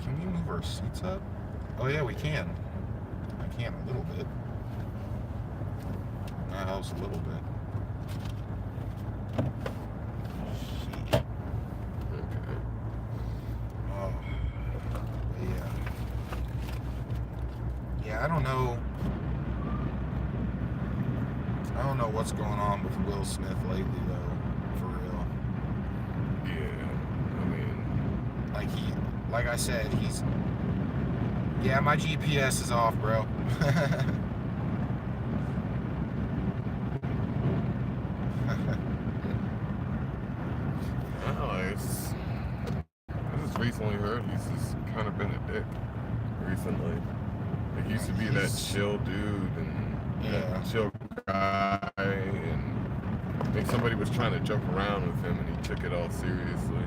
Can we move our seats up? Oh yeah, we can. I can a little bit. That helps a little bit. Shit. Okay. Oh. Yeah. Yeah, I don't know. I don't know what's going on with Will Smith lately, though. For real. Yeah. I mean, Like I said, yeah, my GPS is off, bro. I just recently heard he's just kind of been a dick recently. Like, he used to be that chill dude and chill guy, and I think somebody was trying to joke around with him, and he took it all seriously.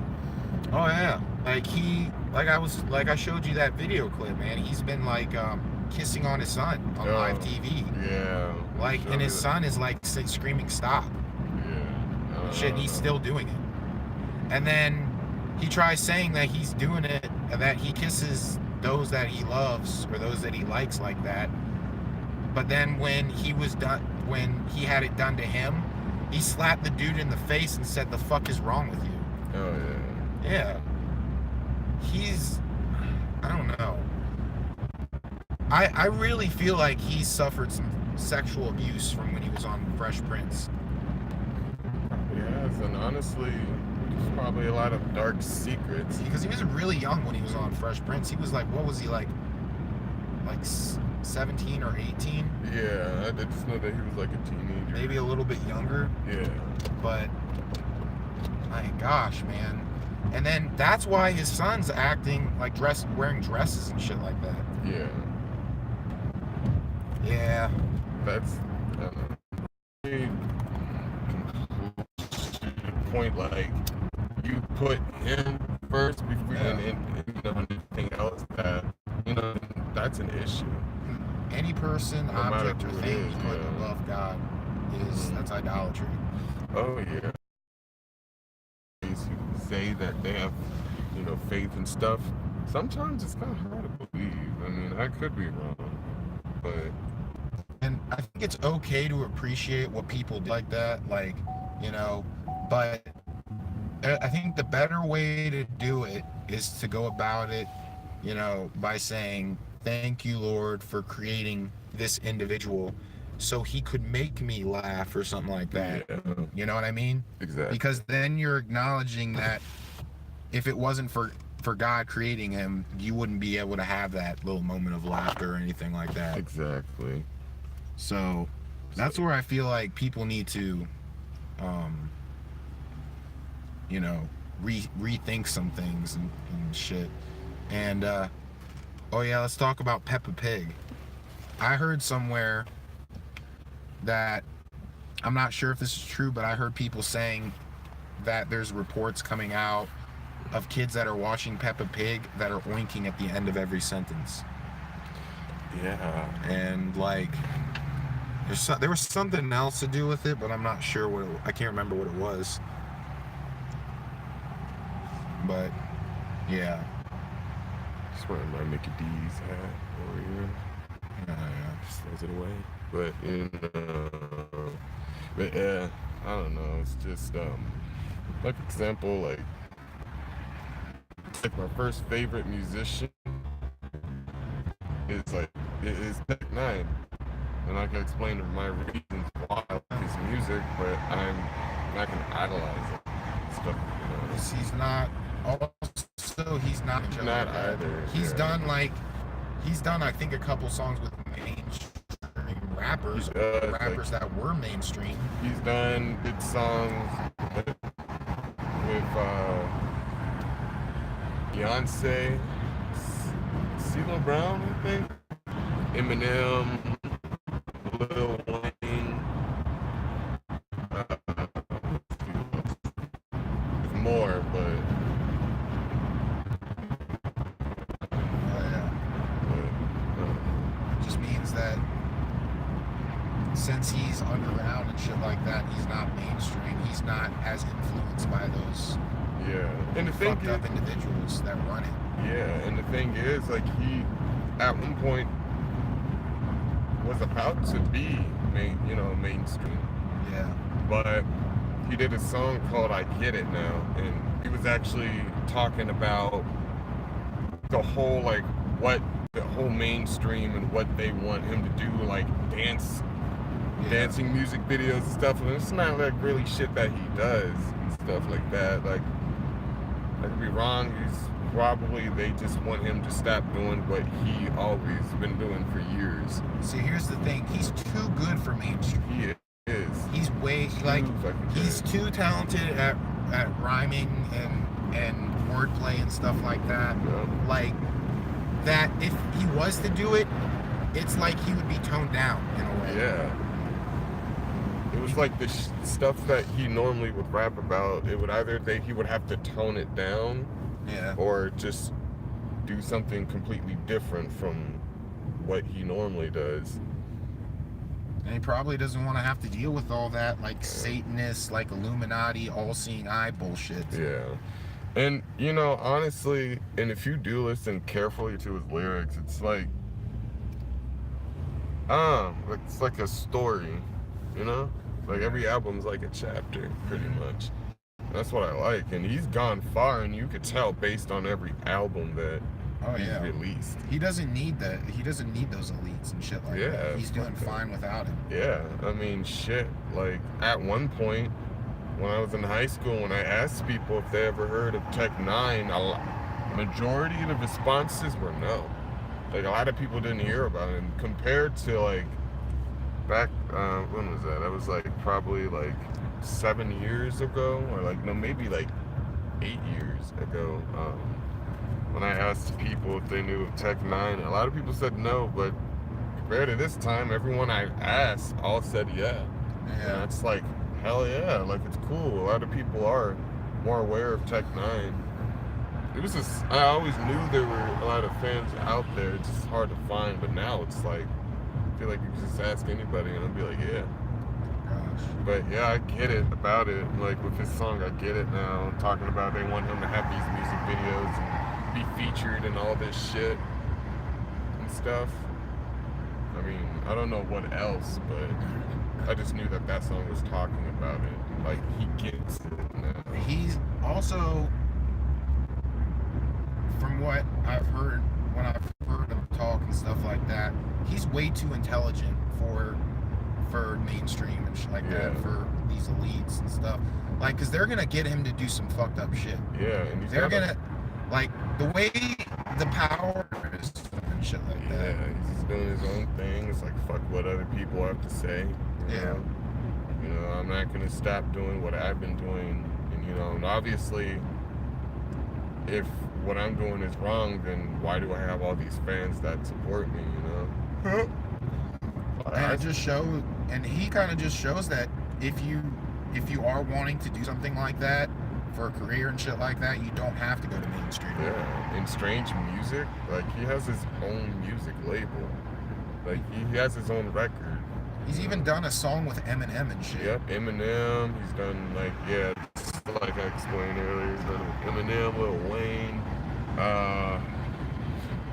Oh yeah, like I showed you that video clip, man. He's been like kissing on his son on live TV. Yeah. Like, and his son is like screaming stop. Yeah. Shit, and he's still doing it. And then he tries saying that he's doing it, that he kisses those that he loves or those that he likes like that. But then when he had it done to him, he slapped the dude in the face and said, "The fuck is wrong with you?" Oh yeah. Yeah. I don't know. I really feel like he suffered some sexual abuse from when he was on Fresh Prince. Yes, and honestly, there's probably a lot of dark secrets. Because he was really young when he was on Fresh Prince. He was like, what was he like 17 or 18? Yeah, I did just know that he was like a teenager. Maybe a little bit younger. Yeah. But, my gosh, man. And then that's why his son's acting like wearing dresses and shit like that. Yeah. Yeah. That's the point. Like, you put him first before anything else. That's an issue. Any person, object, or thing you put yeah. above God that's idolatry. Oh yeah. Who say that they have, faith and stuff. Sometimes it's kind of hard to believe. I mean, I could be wrong, but. And I think it's okay to appreciate what people do like that, but I think the better way to do it is to go about it, by saying, "Thank you, Lord, for creating this individual so he could make me laugh," or something like that. Yeah. You know what I mean? Exactly. Because then you're acknowledging that if it wasn't for God creating him, you wouldn't be able to have that little moment of laughter or anything like that. Exactly. So that's where I feel like people need to, rethink some things and shit. And, oh yeah, let's talk about Peppa Pig. I heard somewhere that, I'm not sure if this is true, but I heard people saying that there's reports coming out of kids that are watching Peppa Pig that are oinking at the end of every sentence. Yeah. And there was something else to do with it, but I'm not sure I can't remember what it was. But yeah. Just wearing my Mickey D's hat over here. Just throws it away. But yeah, I don't know. It's just like, for example, like my first favorite musician is Tech N9ne, and I can explain my reasons why I like his music, but I'm not gonna idolize it. Stuff, He's not. Also, he's not. Not either. He's done I think a couple songs with mainstream rappers, rappers that were mainstream. He's done good songs with Beyonce, CeeLo Brown, I think, Eminem, Lil Wayne, more, but it just means that since he's underground and shit like that, he's not mainstream. He's not as influenced by those and the thing fucked up individuals that run it. Yeah, and the thing is, like, he at one point was about to be mainstream, Yeah. but he did a song called "I Get It Now," and he was actually talking about the whole the whole mainstream and what they want him to do, like dancing music videos and stuff. And it's not like really shit that he does and stuff like that. Like, I could be wrong. They just want him to stop doing what he always been doing for years. See, here's the thing. He's too good for mainstream. He is. He's way he's too talented at rhyming and wordplay and stuff like that. Yeah. Like that, if he was to do it, it's like he would be toned down in a way. Yeah. It was like the stuff that he normally would rap about. It would he would have to tone it down. Yeah. Or just do something completely different from what he normally does. And he probably doesn't want to have to deal with all that, like, Satanist, like, Illuminati, all-seeing eye bullshit. Yeah. And, honestly, and if you do listen carefully to his lyrics, it's like a story, Like, every album's like a chapter, pretty much. That's what I like, and he's gone far, and you could tell based on every album that he's released. He doesn't need that. He doesn't need those elites and shit like that. He's doing fine without it. Yeah, I mean, shit. Like, at one point, when I was in high school, when I asked people if they ever heard of Tech Nine, majority of the responses were no. Like, a lot of people didn't hear about it. And compared to, like, back, when was that? That was, like, probably, like, 7 years ago, or like, no, maybe like 8 years ago, when I asked people if they knew of Tech Nine. A lot of people said no, but compared to this time, everyone I asked all said yeah. And it's like, hell yeah, like, it's cool. A lot of people are more aware of Tech Nine. I always knew there were a lot of fans out there. It's just hard to find, but now it's like, I feel like you can just ask anybody and I'll be like, yeah. But yeah, I get it about it. Like, with his song, I Get It Now, talking about they want him to have these music videos and be featured and all this shit and stuff. I mean, I don't know what else, but I just knew that song was talking about it. Like, he gets it now. He's also, from what I've heard, when I've heard him talk and stuff like that, he's way too intelligent for mainstream and shit like that, for these elites and stuff. Like, because they're gonna get him to do some fucked up shit. Yeah, and they're gonna, like, the way the power is and shit like that. Yeah, he's doing his own thing. It's like, fuck what other people have to say. You know? I'm not gonna stop doing what I've been doing, and obviously, if what I'm doing is wrong, then why do I have all these fans that support me? And it just shows, and he kind of just shows that if you are wanting to do something like that for a career and shit like that, you don't have to go to mainstream. Yeah, in Strange Music, like, he has his own music label. Like, he has his own record. He's even done a song with Eminem and shit. Yep, Eminem. He's done, like I explained earlier, he's done Eminem, Lil Wayne.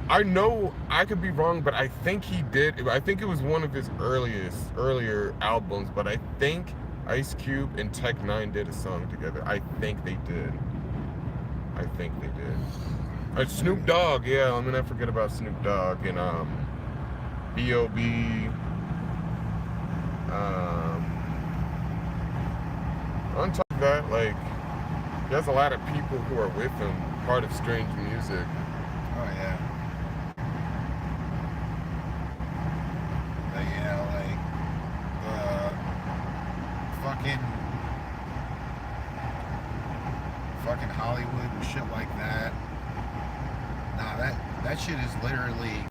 I know I could be wrong, but I think he did. I think it was one of his earlier albums, but I think Ice Cube and Tech Nine did a song together. I think they did. Snoop Dogg, yeah, let me not forget about Snoop Dogg and B.O.B. On top of that, like, he has a lot of people who are with him, part of Strange Music. Oh yeah. Like, fucking Hollywood and shit like that. Nah, that shit is literally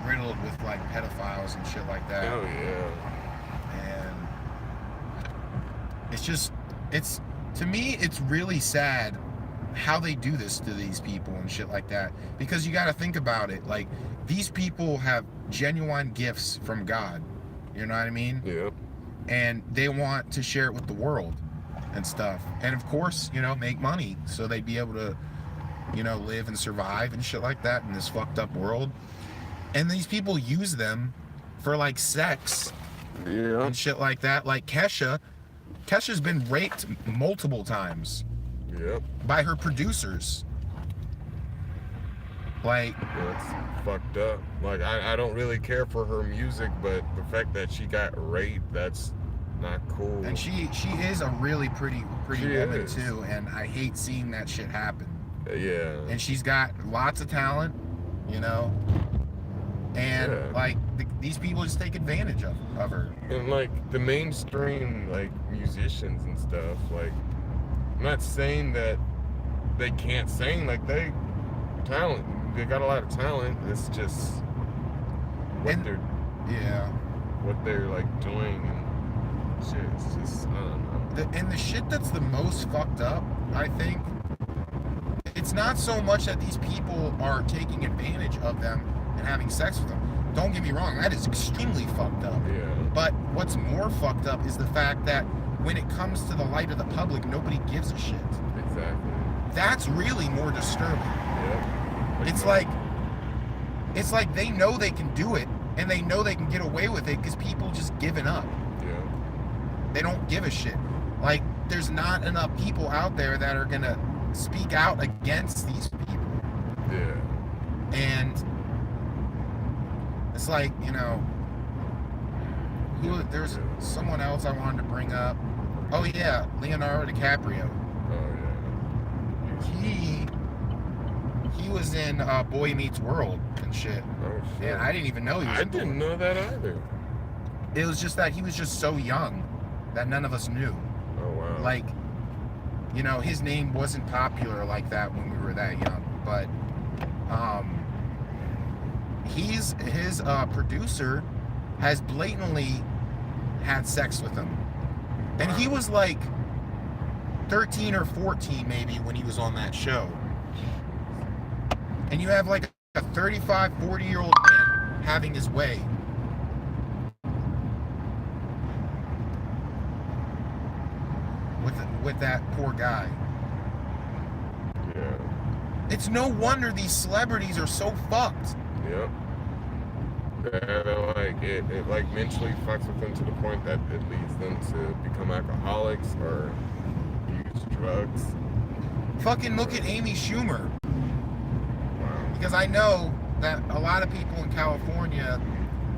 riddled with, like, pedophiles and shit like that. Oh yeah. And to me, it's really sad how they do this to these people and shit like that. Because you got to think about it. Like, these people have genuine gifts from God. You know what I mean? Yep. And they want to share it with the world and stuff. And of course, make money so they'd be able to live and survive and shit like that in this fucked up world. And these people use them for like sex Yeah. and shit like that. Like Kesha's been raped multiple times Yep. by her producers. Like, That's fucked up. Like, I don't really care for her music, but the fact that she got raped, that's not cool. and she is a really pretty She woman is. too, and I hate seeing that shit happen. Yeah. And she's got lots of talent, and Yeah. like these people just take advantage of her. And like the mainstream like musicians and stuff, like I'm not saying that they can't sing, like they got a lot of talent. It's just what And- they're like doing and shit. It's just I don't know. and the shit that's the most fucked up, I think, it's not so much that these people are taking advantage of them and having sex with them. Don't get me wrong, that is extremely fucked up. Yeah. But what's more fucked up is the fact that when it comes to the light of the public, nobody gives a shit. Exactly. That's really more disturbing. Yeah. It's like they know they can do it, and they know they can get away with it because people just giving up. Yeah. They don't give a shit. Like, there's not enough people out there that are gonna speak out against these people. Yeah. And it's like, there's someone else I wanted to bring up. Oh yeah, Leonardo DiCaprio. Oh He was in Boy Meets World and shit. yeah. Oh shit. And I didn't even know he was I in Boy. didn't know that either. It was just that he was just so young that none of us knew. Oh wow. Like, his name wasn't popular like that when we were that young. But his producer has blatantly had sex with him. And he was like 13 or 14 maybe when he was on that show. And you have like a 35, 40-year-old man having his way. With that poor guy. Yeah. It's no wonder these celebrities are so fucked. Yep. And like it like mentally fucks with them to the point that it leads them to become alcoholics or use drugs. Fucking look at Amy Schumer. Wow. Because I know that a lot of people in California,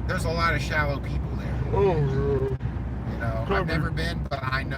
there's a lot of shallow people there. Oh, I've never been, but I know